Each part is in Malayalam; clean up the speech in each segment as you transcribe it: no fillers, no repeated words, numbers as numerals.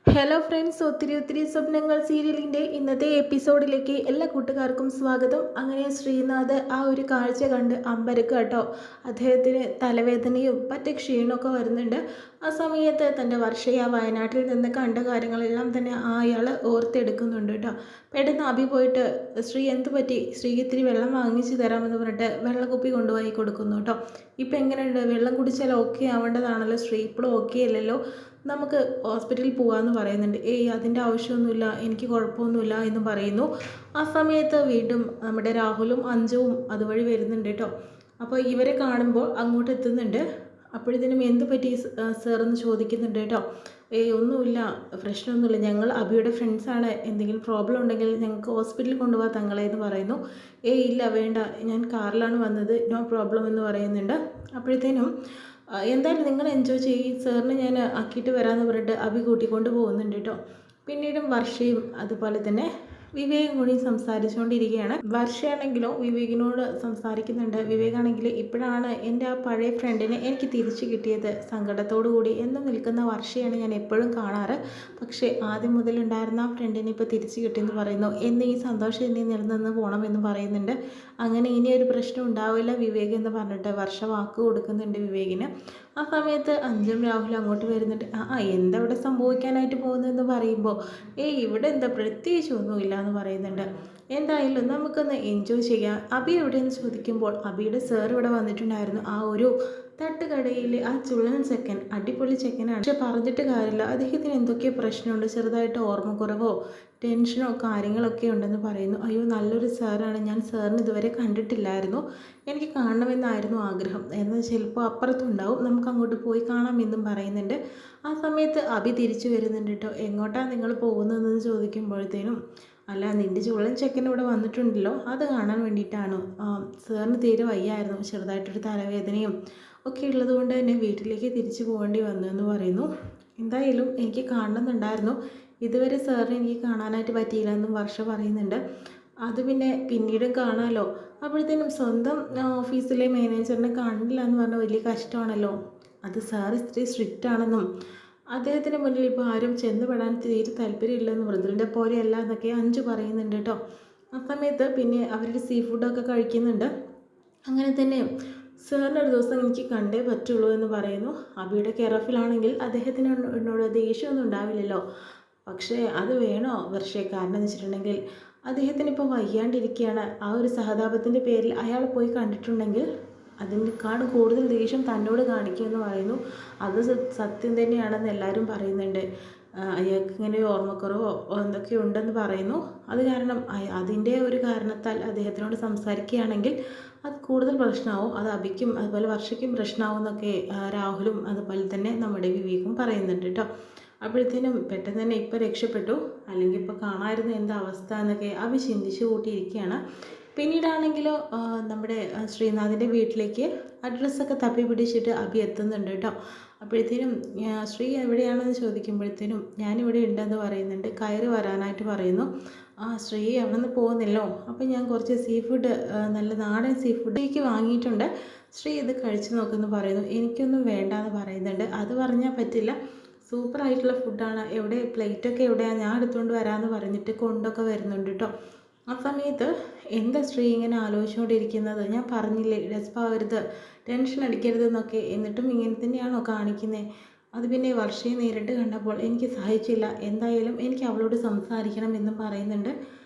ഹലോ ഫ്രണ്ട്സ്, ഒത്തിരി ഒത്തിരി സ്വപ്നങ്ങൾ സീരിയലിൻ്റെ ഇന്നത്തെ എപ്പിസോഡിലേക്ക് എല്ലാ കൂട്ടുകാർക്കും സ്വാഗതം. അങ്ങനെ ശ്രീനാഥ് ആ ഒരു കാഴ്ച കണ്ട് അമ്പരക്കുക കേട്ടോ. അദ്ദേഹത്തിന് തലവേദനയും മറ്റ് ക്ഷീണമൊക്കെ വരുന്നുണ്ട്. ആ സമയത്ത് തൻ്റെ വർഷയെ ആ വയനാട്ടിൽ നിന്ന് കണ്ട കാര്യങ്ങളെല്ലാം തന്നെ അയാൾ ഓർത്തെടുക്കുന്നുണ്ട് കേട്ടോ. പെട്ടെന്ന് അഭി പോയിട്ട് ശ്രീ എന്ത് പറ്റി, ശ്രീക്ക് ഇത്തിരി വെള്ളം വാങ്ങിച്ചു തരാമെന്ന് പറഞ്ഞിട്ട് വെള്ളക്കുപ്പി കൊണ്ടുപോയി കൊടുക്കുന്നു കേട്ടോ. ഇപ്പം എങ്ങനെയുണ്ട്, വെള്ളം കുടിച്ചാൽ ഓക്കെ ആവേണ്ടതാണല്ലോ ശ്രീ, ഇപ്പോഴും ഓക്കെ അല്ലല്ലോ, നമുക്ക് ഹോസ്പിറ്റലിൽ പോകാമെന്ന് പറയുന്നുണ്ട്. ഏയ് അതിൻ്റെ ആവശ്യമൊന്നുമില്ല, എനിക്ക് കുഴപ്പമൊന്നുമില്ല എന്ന് പറയുന്നു. ആ സമയത്ത് വീണ്ടും നമ്മുടെ രാഹുലും അഞ്ജുവും അതുവഴി വരുന്നുണ്ട് കേട്ടോ. അപ്പോൾ ഇവരെ കാണുമ്പോൾ അങ്ങോട്ട് എത്തുന്നുണ്ട്. അപ്പോഴത്തേനും എന്ത് പറ്റി സാർ എന്ന് ചോദിക്കുന്നുണ്ട് കേട്ടോ. ഏയ് ഒന്നുമില്ല, പ്രശ്നമൊന്നുമില്ല, ഞങ്ങൾ അഭിയുടെ ഫ്രണ്ട്സാണ്, എന്തെങ്കിലും പ്രോബ്ലം ഉണ്ടെങ്കിൽ ഞങ്ങൾക്ക് ഹോസ്പിറ്റലിൽ കൊണ്ടുപോകാൻ തങ്ങളെ എന്ന് പറയുന്നു. ഏയ് ഇല്ല വേണ്ട, ഞാൻ കാറിലാണ് വന്നത്, നോ പ്രോബ്ലം എന്ന് പറയുന്നുണ്ട്. അപ്പോഴത്തേനും എന്തായാലും നിങ്ങൾ എൻജോയ് ചെയ്യും, സാറിന് ഞാൻ ആക്കിയിട്ട് വരാമെന്ന് പറഞ്ഞിട്ട് അഭി കൂട്ടിക്കൊണ്ട് പോകുന്നുണ്ട് കേട്ടോ. പിന്നീടും വർഷയും അതുപോലെ തന്നെ വിവേകും കൂടി സംസാരിച്ചുകൊണ്ടിരിക്കുകയാണ്. വർഷയാണെങ്കിലോ വിവേകിനോട് സംസാരിക്കുന്നുണ്ട്. വിവേകാണെങ്കിൽ ഇപ്പോഴാണ് എൻ്റെ ആ പഴയ ഫ്രണ്ടിനെ എനിക്ക് തിരിച്ചു കിട്ടിയത്, സങ്കടത്തോടു കൂടി എന്നും നിൽക്കുന്ന വർഷയാണ് ഞാൻ എപ്പോഴും കാണാറ്. പക്ഷേ ആദ്യം മുതലുണ്ടായിരുന്ന ആ ഫ്രണ്ടിനെ ഇപ്പോൾ തിരിച്ചു കിട്ടിയെന്ന് പറയുന്നു. എന്ന് ഈ സന്തോഷം ഇനി നിലനിന്ന് പോകണമെന്ന് പറയുന്നുണ്ട്. അങ്ങനെ ഇനി ഒരു പ്രശ്നം ഉണ്ടാവില്ല വിവേക് എന്ന് പറഞ്ഞിട്ട് വർഷ വാക്ക് കൊടുക്കുന്നുണ്ട് വിവേകിന്. ആ സമയത്ത് അഞ്ജും രാഹുലും അങ്ങോട്ട് വരുന്നുണ്ട്. എന്താ ഇവിടെ സംഭവിക്കാനായിട്ട് പോകുന്നതെന്ന് പറയുമ്പോൾ ഇവിടെ എന്താ പ്രത്യേകിച്ച് ഒന്നുമില്ല എന്ന് പറയുന്നുണ്ട്. എന്തായാലും നമുക്കൊന്ന് എൻജോയ് ചെയ്യാം. അബി എവിടെയെന്ന് ചോദിക്കുമ്പോൾ അബിയുടെ സാർ ഇവിടെ വന്നിട്ടുണ്ടായിരുന്നു. ആ ഒരു തട്ടുകടയിൽ ആ ചുള്ളൻ ചെക്കൻ അടിപൊളി ചെക്കനാണ്. പക്ഷെ പറഞ്ഞിട്ട് കാര്യമില്ല, അദ്ദേഹത്തിന് എന്തൊക്കെയോ പ്രശ്നമുണ്ട്, ചെറുതായിട്ട് ഓർമ്മക്കുറവോ ടെൻഷനോ കാര്യങ്ങളൊക്കെ ഉണ്ടെന്ന് പറയുന്നു. അയ്യോ നല്ലൊരു സാറാണ്, ഞാൻ സാറിന് ഇതുവരെ കണ്ടിട്ടില്ലായിരുന്നു, എനിക്ക് കാണണമെന്നായിരുന്നു ആഗ്രഹം, എന്നാൽ ചിലപ്പോൾ അപ്പുറത്തുണ്ടാവും, നമുക്ക് അങ്ങോട്ട് പോയി കാണാമെന്നും പറയുന്നുണ്ട്. ആ സമയത്ത് അഭി തിരിച്ചു വരുന്നുണ്ട് കേട്ടോ. എങ്ങോട്ടാണ് നിങ്ങൾ പോകുന്നതെന്ന് ചോദിക്കുമ്പോഴത്തേനും അല്ല നിൻ്റെ ചുള്ളൻ ചെക്കൻ ഇവിടെ വന്നിട്ടുണ്ടല്ലോ, അത് കാണാൻ വേണ്ടിയിട്ടാണ്, സാറിന് തീരെ വയ്യായിരുന്നു, ചെറുതായിട്ടൊരു തലവേദനയും ഒക്കെ ഉള്ളതുകൊണ്ട് തന്നെ വീട്ടിലേക്ക് തിരിച്ചു പോകേണ്ടി വന്നു എന്ന് പറയുന്നു. എന്തായാലും എനിക്ക് കാണണമെന്നുണ്ടായിരുന്നു, ഇതുവരെ സാറിന് എനിക്ക് കാണാനായിട്ട് പറ്റിയില്ല എന്നും വർഷ പറയുന്നുണ്ട്. അത് പിന്നെ പിന്നീടും കാണാമല്ലോ. അപ്പോഴത്തേനും സ്വന്തം ഓഫീസിലെ മാനേജറിനെ കാണില്ല എന്ന് പറഞ്ഞാൽ വലിയ കഷ്ടമാണല്ലോ. അത് സാർ ഇത്തിരി സ്ട്രിക്റ്റ് ആണെന്നും അദ്ദേഹത്തിന് മുന്നിൽ ഇപ്പോൾ ആരും ചെന്നുപെടാൻ തീരെ താല്പര്യമില്ലെന്നും വൃദ്ധൻ്റെ പോലെയല്ല എന്നൊക്കെ അഞ്ചു പറയുന്നുണ്ട് കേട്ടോ. ആ സമയത്ത് പിന്നെ അവരുടെ സീ ഫുഡൊക്കെ കഴിക്കുന്നുണ്ട്. അങ്ങനെ തന്നെ സാറിന് ഒരു ദിവസം എനിക്ക് കണ്ടേ പറ്റുള്ളൂ എന്ന് പറയുന്നു. അബിയുടെ കെയർ അദ്ദേഹത്തിന് എന്നോട് ദേഷ്യമൊന്നും ഉണ്ടാവില്ലല്ലോ, പക്ഷേ അത് വേണോ വർഷേ, കാരണം എന്ന് വെച്ചിട്ടുണ്ടെങ്കിൽ അദ്ദേഹത്തിന് ഇപ്പോൾ വയ്യാണ്ടിരിക്കുകയാണ്, ആ ഒരു സഹതാപത്തിൻ്റെ പേരിൽ അയാൾ പോയി കണ്ടിട്ടുണ്ടെങ്കിൽ അതിനേക്കാൾ കൂടുതൽ ദേഷ്യം തന്നോട് കാണിക്കുമെന്ന് പറയുന്നു. അത് സത്യം തന്നെയാണെന്ന് എല്ലാവരും പറയുന്നുണ്ട്. അയാൾക്ക് ഇങ്ങനെ ഓർമ്മക്കുറവോ എന്തൊക്കെ ഉണ്ടെന്ന് പറയുന്നു. അത് കാരണം അതിൻ്റെ ഒരു കാരണത്താൽ അദ്ദേഹത്തിനോട് സംസാരിക്കുകയാണെങ്കിൽ അത് കൂടുതൽ പ്രശ്നമാവും, അത് അഭിക്കും അതുപോലെ വർഷയ്ക്കും പ്രശ്നമാവും എന്നൊക്കെ രാഹുലും അതുപോലെ തന്നെ നമ്മുടെ വിവേകും പറയുന്നുണ്ട് കേട്ടോ. അപ്പോഴത്തേനും പെട്ടെന്ന് തന്നെ ഇപ്പോൾ രക്ഷപ്പെട്ടു, അല്ലെങ്കിൽ ഇപ്പോൾ കാണാമായിരുന്നു എന്താ അവസ്ഥ എന്നൊക്കെ അഭി ചിന്തിച്ചു കൂട്ടിയിരിക്കുകയാണ്. പിന്നീടാണെങ്കിലോ നമ്മുടെ ശ്രീനാഥിൻ്റെ വീട്ടിലേക്ക് അഡ്രസ്സൊക്കെ തപ്പി പിടിച്ചിട്ട് അഭി എത്തുന്നുണ്ട് കേട്ടോ. അപ്പോഴത്തേനും ശ്രീ എവിടെയാണെന്ന് ചോദിക്കുമ്പോഴത്തേനും ഞാനിവിടെ ഉണ്ടെന്ന് പറയുന്നുണ്ട്. കയറി വരാനായിട്ട് പറയുന്നു. ശ്രീ അവിടെ നിന്ന് പോകുന്നില്ലോ, അപ്പോൾ ഞാൻ കുറച്ച് സീ ഫുഡ്, നല്ല നാടൻ സീ ഫുഡിലേക്ക് വാങ്ങിയിട്ടുണ്ട്, ശ്രീ ഇത് കഴിച്ചു നോക്കുമെന്ന് പറയുന്നു. എനിക്കൊന്നും വേണ്ടാന്ന് പറയുന്നുണ്ട്. അത് പറഞ്ഞാൽ പറ്റില്ല, സൂപ്പറായിട്ടുള്ള ഫുഡാണ്, എവിടെ പ്ലേറ്റൊക്കെ എവിടെയാണ്, ഞാൻ എടുത്തുകൊണ്ട് വരാമെന്ന് പറഞ്ഞിട്ട് കൊണ്ടൊക്കെ വരുന്നുണ്ട് കേട്ടോ. ആ സമയത്ത് എന്താ ശ്രീ ഇങ്ങനെ ആലോചിച്ചുകൊണ്ടിരിക്കുന്നത്, ഞാൻ പറഞ്ഞില്ലേ രസമാവരുത്, ടെൻഷൻ അടിക്കരുത് എന്നൊക്കെ, എന്നിട്ടും ഇങ്ങനെ തന്നെയാണോ കാണിക്കുന്നത്? അത് പിന്നെ വർഷയെ നേരിട്ട് കണ്ടപ്പോൾ എനിക്ക് സഹിച്ചില്ല, എന്തായാലും എനിക്ക് അവളോട് സംസാരിക്കണം എന്നും പറയുന്നുണ്ട്.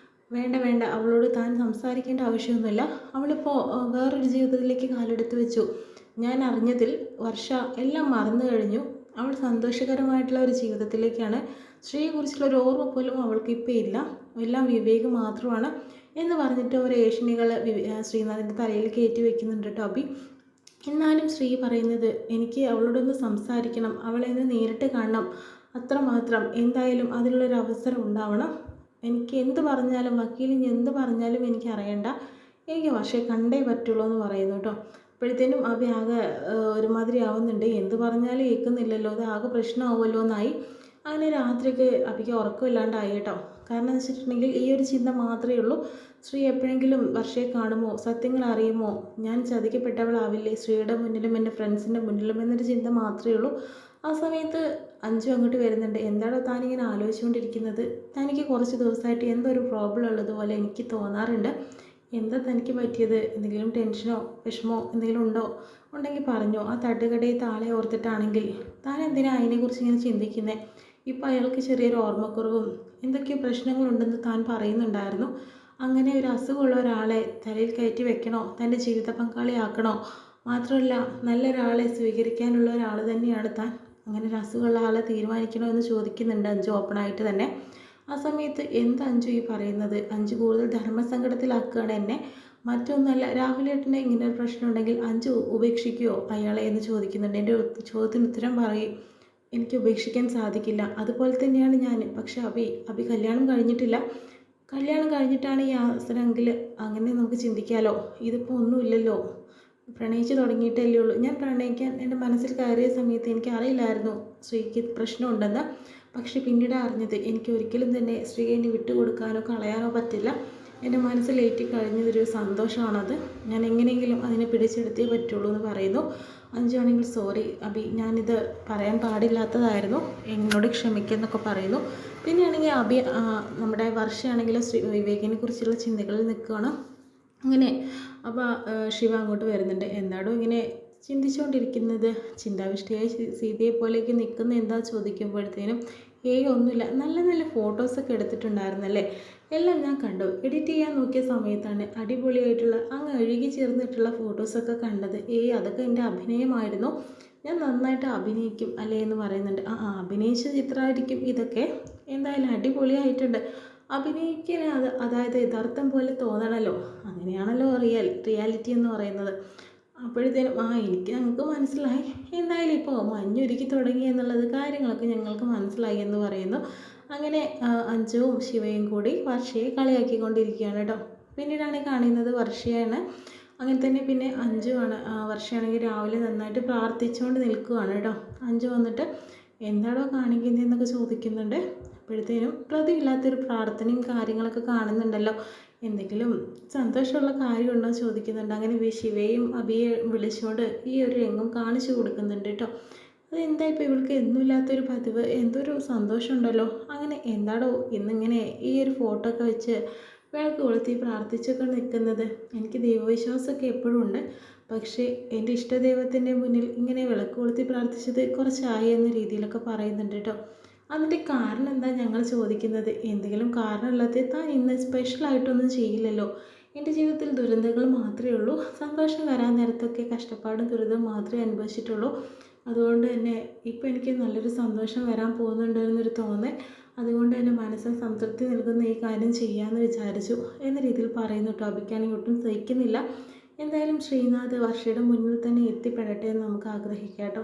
വേണ്ട വേണ്ട, അവളോട് താൻ സംസാരിക്കേണ്ട ആവശ്യമൊന്നുമില്ല, അവളിപ്പോൾ വേറൊരു ജീവിതത്തിലേക്ക് കാലെടുത്ത് വെച്ചു, ഞാൻ അറിഞ്ഞതിൽ വർഷ എല്ലാം മറന്നു കഴിഞ്ഞു, അവൾ സന്തോഷകരമായിട്ടുള്ള ഒരു ജീവിതത്തിലേക്കാണ്, സ്ത്രീയെക്കുറിച്ചുള്ള ഒരു ഓർമ്മ പോലും അവൾക്ക് ഇപ്പോൾ ഇല്ല, എല്ലാം വിവേക് മാത്രമാണ് എന്ന് പറഞ്ഞിട്ട് ഒരു ഏഷണികൾ ശ്രീനാഥിൻ്റെ തലയിൽ കയറ്റി വെക്കുന്നുണ്ട് ടോബി. എന്നാലും ശ്രീ പറയുന്നത് എനിക്ക് അവളോടൊന്ന് സംസാരിക്കണം, അവളെ ഒന്ന് നേരിട്ട് കാണണം, അത്രമാത്രം, എന്തായാലും അതിനുള്ളൊരു അവസരം ഉണ്ടാവണം, എനിക്ക് എന്ത് പറഞ്ഞാലും വക്കീലിന് എന്ത് പറഞ്ഞാലും എനിക്ക് അറിയണ്ട, എനിക്ക് പക്ഷേ കണ്ടേ പറ്റുള്ളൂ എന്ന് പറയുന്നു കേട്ടോ. അപ്പോഴത്തേനും അവ ആകെ ഒരുമാതിരി ആവുന്നുണ്ട്, എന്ത് പറഞ്ഞാലും കേൾക്കുന്നില്ലല്ലോ, അത് ആകെ പ്രശ്നമാവുമല്ലോ എന്നായി. അങ്ങനെ രാത്രിക്ക് അപ്പിക്ക് ഉറക്കമില്ലാണ്ടായി കേട്ടോ. കാരണം എന്ന് വെച്ചിട്ടുണ്ടെങ്കിൽ ഈ ഒരു ചിന്ത മാത്രമേ ഉള്ളൂ, ശ്രീ എപ്പോഴെങ്കിലും വർഷയെ കാണുമോ, സത്യങ്ങൾ അറിയുമോ, ഞാൻ ചതിക്കപ്പെട്ടവളാവില്ലേ ശ്രീയുടെ മുന്നിലും എൻ്റെ ഫ്രണ്ട്സിൻ്റെ മുന്നിലും എന്നൊരു ചിന്ത മാത്രമേ ഉള്ളൂ. ആ സമയത്ത് അഞ്ചു അങ്ങോട്ട് വരുന്നുണ്ട്. എന്താണോ താനിങ്ങനെ ആലോചിച്ചുകൊണ്ടിരിക്കുന്നത്? തനിക്ക് കുറച്ച് ദിവസമായിട്ട് എന്തോ ഒരു പ്രോബ്ലം ഉള്ളതുപോലെ എനിക്ക് തോന്നാറുണ്ട്. എന്താ തനിക്ക് പറ്റിയത്? എന്തെങ്കിലും ടെൻഷനോ വിഷമോ എന്തെങ്കിലും ഉണ്ടോ? ഉണ്ടെങ്കിൽ പറഞ്ഞോ. ആ തട്ടുകടയിൽ ആളെ ഓർത്തിട്ടാണെങ്കിൽ താൻ എന്തിനാ അതിനെക്കുറിച്ച് ഇങ്ങനെ ചിന്തിക്കുന്നത്? ഇപ്പം അയാൾക്ക് ചെറിയൊരു ഓർമ്മക്കുറവും എന്തൊക്കെയോ പ്രശ്നങ്ങളുണ്ടെന്ന് താൻ പറയുന്നുണ്ടായിരുന്നു. അങ്ങനെ ഒരു അസുഖമുള്ള ഒരാളെ തലയിൽ കയറ്റി വെക്കണോ? തൻ്റെ ജീവിത പങ്കാളിയാക്കണോ? മാത്രമല്ല നല്ലൊരാളെ സ്വീകരിക്കാനുള്ള ഒരാൾ തന്നെയാണ് താൻ. അങ്ങനെ ഒരു അസുഖമുള്ള ആളെ തീരുമാനിക്കണോ എന്ന് ചോദിക്കുന്നുണ്ട് അഞ്ചു ഓപ്പണായിട്ട് തന്നെ. ആ സമയത്ത് എന്താ അഞ്ചു ഈ പറയുന്നത്? അഞ്ചു കൂടുതൽ ധർമ്മസങ്കടത്തിലാക്കുകയാണ് എന്നെ. മറ്റൊന്നല്ല, രാഹുലേട്ടനെ ഇങ്ങനെ ഒരു പ്രശ്നം ഉണ്ടെങ്കിൽ അഞ്ചു ഉപേക്ഷിക്കുമോ അയാളെ എന്ന് ചോദിക്കുന്നുണ്ട്. എൻ്റെ ചോദ്യത്തിന് ഉത്തരം പറയും. എനിക്ക് ഉപേക്ഷിക്കാൻ സാധിക്കില്ല. അതുപോലെ തന്നെയാണ് ഞാൻ. പക്ഷെ അഭി കല്യാണം കഴിഞ്ഞിട്ടില്ല. കല്യാണം കഴിഞ്ഞിട്ടാണ് ഈ അവസരമെങ്കിൽ അങ്ങനെ നമുക്ക് ചിന്തിക്കാമല്ലോ. ഇതിപ്പോൾ ഒന്നുമില്ലല്ലോ. പ്രണയിച്ച് തുടങ്ങിയിട്ടല്ലേ ഉള്ളൂ. ഞാൻ പ്രണയിക്കാൻ എൻ്റെ മനസ്സിൽ കയറിയ സമയത്ത് എനിക്ക് അറിയില്ലായിരുന്നു ശ്രീക്ക് പ്രശ്നമുണ്ടെന്ന്. പക്ഷെ പിന്നീട് അറിഞ്ഞത് എനിക്ക് ഒരിക്കലും തന്നെ ശ്രീയെ ഇനി വിട്ടുകൊടുക്കാനോ കളയാനോ പറ്റില്ല. എൻ്റെ മനസ്സിലേറ്റി കഴിഞ്ഞതൊരു സന്തോഷമാണത്. ഞാൻ എങ്ങനെയെങ്കിലും അതിനെ പിടിച്ചെടുത്തേ പറ്റുള്ളൂ എന്ന് പറയുന്നു. അഞ്ചാണെങ്കിൽ സോറി അഭി, ഞാനിത് പറയാൻ പാടില്ലാത്തതായിരുന്നു, എന്നോട് ക്ഷമിക്കുന്നൊക്കെ പറയുന്നു. പിന്നെയാണെങ്കിൽ നമ്മുടെ വർഷയാണെങ്കിൽ വിവേകിനെ കുറിച്ചുള്ള ചിന്തകളിൽ നിൽക്കുകയാണ്. അങ്ങനെ അപ്പോൾ ശിവ അങ്ങോട്ട് വരുന്നുണ്ട്. എന്താടോ ഇങ്ങനെ ചിന്തിച്ചുകൊണ്ടിരിക്കുന്നത്? ചിന്താവിഷ്ടയായ സീതയെ പോലെയൊക്കെ നിൽക്കുന്ന എന്താ ചോദിക്കുമ്പോഴത്തേനും ഒന്നുമില്ല, നല്ല നല്ല ഫോട്ടോസൊക്കെ എടുത്തിട്ടുണ്ടായിരുന്നല്ലേ? എല്ലാം ഞാൻ കണ്ടു. എഡിറ്റ് ചെയ്യാൻ നോക്കിയ സമയത്താണ് അടിപൊളിയായിട്ടുള്ള അങ്ങ് അഴുകി ചേർന്നിട്ടുള്ള ഫോട്ടോസൊക്കെ കണ്ടത്. അതൊക്കെ എൻ്റെ അഭിനയമായിരുന്നു. ഞാൻ നന്നായിട്ട് അഭിനയിക്കും അല്ലേ എന്ന് പറയുന്നുണ്ട്. അഭിനയിച്ച ചിത്രമായിരിക്കും ഇതൊക്കെ. എന്തായാലും അടിപൊളിയായിട്ടുണ്ട്. അഭിനയിക്കാൻ അതായത് യഥാർത്ഥം പോലെ തോന്നണമല്ലോ. അങ്ങനെയാണല്ലോ റിയാലിറ്റി എന്ന് പറയുന്നത്. അപ്പോഴത്തേനും എനിക്ക് ഞങ്ങൾക്ക് മനസ്സിലായി. എന്തായാലും ഇപ്പോൾ മഞ്ഞൊരുക്കി തുടങ്ങി എന്നുള്ളത് കാര്യങ്ങളൊക്കെ ഞങ്ങൾക്ക് മനസ്സിലായി എന്ന് പറയുന്നു. അങ്ങനെ അഞ്ജുവും ശിവയും കൂടി വർഷയെ കളിയാക്കിക്കൊണ്ടിരിക്കുകയാണ് കേട്ടോ. പിന്നീടാണ് കാണുന്നത് വർഷയാണ്. അങ്ങനെ തന്നെ പിന്നെ അഞ്ജുവാണ്. വർഷയാണെങ്കിൽ രാവിലെ നന്നായിട്ട് പ്രാർത്ഥിച്ചുകൊണ്ട് നിൽക്കുകയാണ് കേട്ടോ. അഞ്ജു വന്നിട്ട് എന്താണോ കാണിക്കുന്നതെന്നൊക്കെ ചോദിക്കുന്നുണ്ട്. അപ്പോഴത്തേനും പ്രതിയില്ലാത്തൊരു പ്രാർത്ഥനയും കാര്യങ്ങളൊക്കെ കാണുന്നുണ്ടല്ലോ. എന്തെങ്കിലും സന്തോഷമുള്ള കാര്യമുണ്ടോ ചോദിക്കുന്നുണ്ട്. അങ്ങനെ ശിവയും അഭിയെ വിളിച്ചുകൊണ്ട് ഈ ഒരു രംഗം കാണിച്ചു കൊടുക്കുന്നുണ്ട് കേട്ടോ. അതെന്താ ഇപ്പോൾ ഇവൾക്ക് എന്നുമില്ലാത്തൊരു പതിവ്, എന്തൊരു സന്തോഷമുണ്ടല്ലോ. അങ്ങനെ എന്താടോ ഇന്നിങ്ങനെ ഈ ഒരു ഫോട്ടോ ഒക്കെ വെച്ച് വിളക്ക് കൊളുത്തി പ്രാർത്ഥിച്ചൊക്കെ നിൽക്കുന്നത്? എനിക്ക് ദൈവവിശ്വാസമൊക്കെ എപ്പോഴും ഉണ്ട്. പക്ഷേ എൻ്റെ ഇഷ്ടദൈവത്തിൻ്റെ മുന്നിൽ ഇങ്ങനെ വിളക്ക് കൊളുത്തി പ്രാർത്ഥിച്ചത് കുറച്ചായി എന്ന രീതിയിലൊക്കെ പറയുന്നുണ്ട് കേട്ടോ. അതിൻ്റെ കാരണം എന്താ ഞങ്ങൾ ചോദിക്കുന്നത്? എന്തെങ്കിലും കാരണമില്ലാതെ താൻ ഇന്ന് സ്പെഷ്യലായിട്ടൊന്നും ചെയ്യില്ലല്ലോ. എൻ്റെ ജീവിതത്തിൽ ദുരന്തങ്ങൾ മാത്രമേ ഉള്ളൂ. സന്തോഷം വരാൻ നേരത്തൊക്കെ കഷ്ടപ്പാടും ദുരിതം മാത്രമേ അനുഭവിച്ചിട്ടുള്ളൂ. അതുകൊണ്ട് തന്നെ ഇപ്പോൾ എനിക്ക് നല്ലൊരു സന്തോഷം വരാൻ പോകുന്നുണ്ട് എന്നൊരു തോന്നൽ. അതുകൊണ്ട് തന്നെ മനസ്സിന് സംതൃപ്തി നൽകുന്ന ഈ കാര്യം ചെയ്യാമെന്ന് വിചാരിച്ചു എന്ന രീതിയിൽ പറയുന്നു കേട്ടോ. അഭിക്കാണെങ്കിൽ ഒട്ടും സഹിക്കുന്നില്ല. എന്തായാലും ശ്രീനാഥ് വർഷയുടെ മുന്നിൽ തന്നെ എത്തിപ്പെടട്ടെ എന്ന് നമുക്ക് ആഗ്രഹിക്കാം കേട്ടോ.